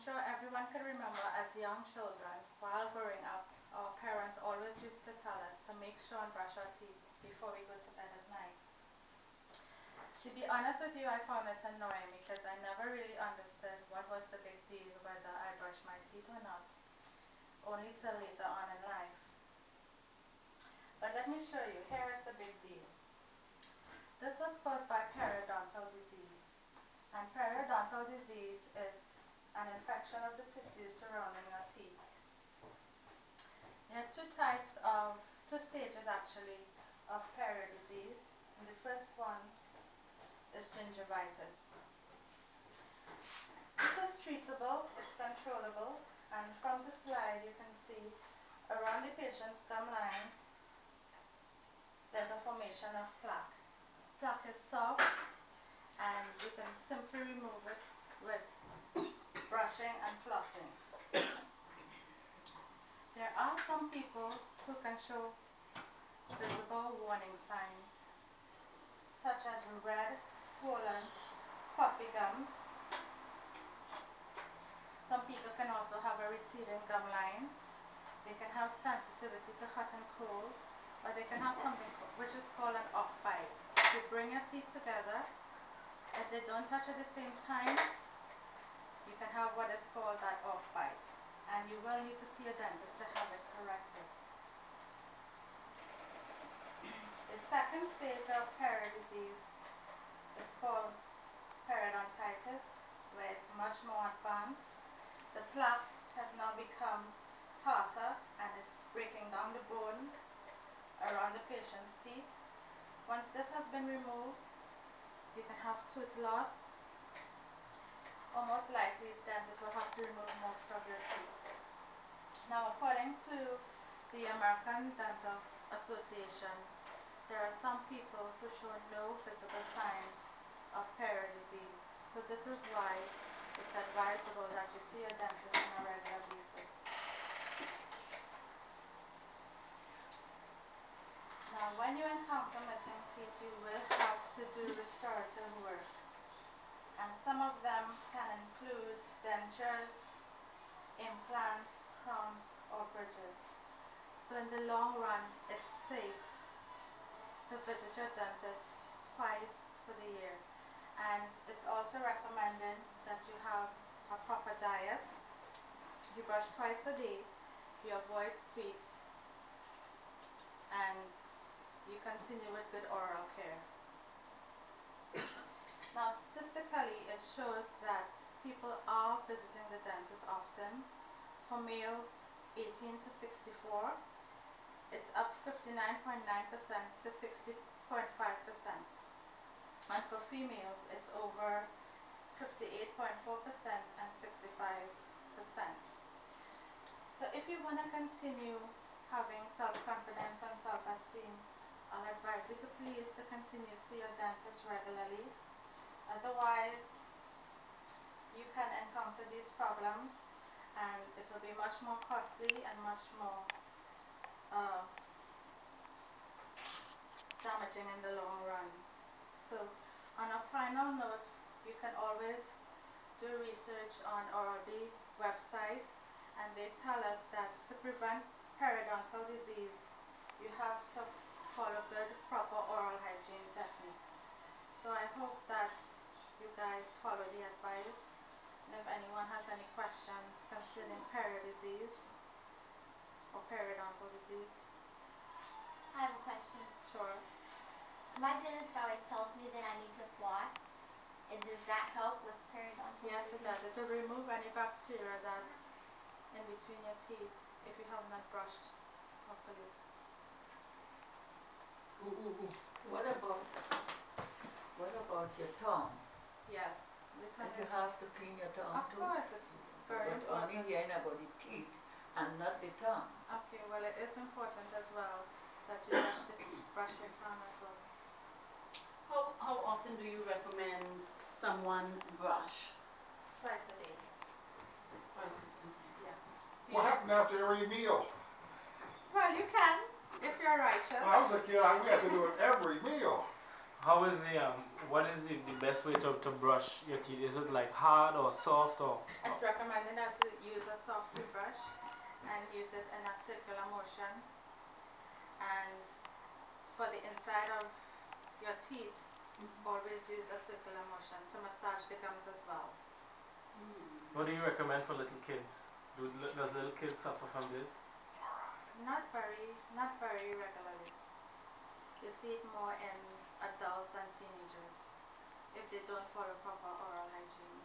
sure everyone can remember as young children, while growing up, our parents always used to tell us to make sure and brush our teeth before we go to bed at night. To be honest with you, I found it annoying because I never really understood what was the big deal whether I brushed my teeth or not, only till later on in life. But let me show you, here is the big deal. This was caused by periodontal disease. And periodontal disease is an infection of the tissues surrounding your teeth. There are two stages actually, of perio disease. And the first one is gingivitis. This is treatable, it's controllable, and from the slide you can see around the patient's gum line there's a formation of plaque. Plaque is soft and you can simply remove it with brushing and flossing. There are some people who can show visible warning signs such as red, swollen, puffy gums. Some people can also have a receding gum line. They can have sensitivity to hot and cold, or they can have something which is called an off bite. If you bring your teeth together, if they don't touch at the same time, you can have what is called that off bite, and you will need to see a dentist to have it corrected. The second stage of perio disease is called periodontitis, where it's much more advanced. The plaque has now become tartar and it's breaking down the bone around the patient's teeth. Once this has been removed, you can have tooth loss, or most likely the dentist will have to remove most of your teeth. Now, according to the American Dental Association, there are some people who show no visible signs of perio disease. So this is why it's advisable that you see a dentist on a regular basis. Now, when you encounter missing teeth, you will have to do restorative work. And some of them can include dentures, implants, crowns, or bridges. So in the long run, it's safe to visit your dentist twice for the year. And it's also recommended that you have a proper diet. You brush twice a day, you avoid sweets, and you continue with good oral care. Now, statistically, it shows that people are visiting the dentist often. For males 18 to 64, it's up 59.9% to 60.5%. And for females, it's over 58.4% and 65%. So if you want to continue having self-confidence and self-esteem, I'll advise you to please to continue to see your dentist regularly. Otherwise, you can encounter these problems and it will be much more costly and much more damaging in the long run. So, on a final note, you can always do research on Oral-B website, and they tell us that to prevent periodontal disease, you have to follow good, proper oral hygiene techniques. So I hope that you guys follow the advice, and if anyone has any questions concerning perio disease or periodontal disease. I have a question. Sure. My dentist always tells me that I need to floss. And does that help with periodontal disease? Yes, it does. It will remove any bacteria that's in between your teeth if you have not brushed properly. What about your tongue? Yes. And you have to clean your tongue too? Of course, it's very important. But only hearing about the teeth and not the tongue. Okay, well it is important as well that you brush your tongue as well. How often do you recommend someone brush? Twice a day. Twice a day. Yeah. What happened after every meal? Well, you can, if you're righteous. When I was a kid, we had to do it every meal. How is what is the best way to brush your teeth? Is it like hard or soft or? It's recommended that you use a soft toothbrush and use it in a circular motion. And for the inside of your teeth, always use a circular motion to massage the gums as well. What do you recommend for little kids? Does little kids suffer from this? Not very regularly. You see it more in adults and teenagers if they don't follow proper oral hygiene.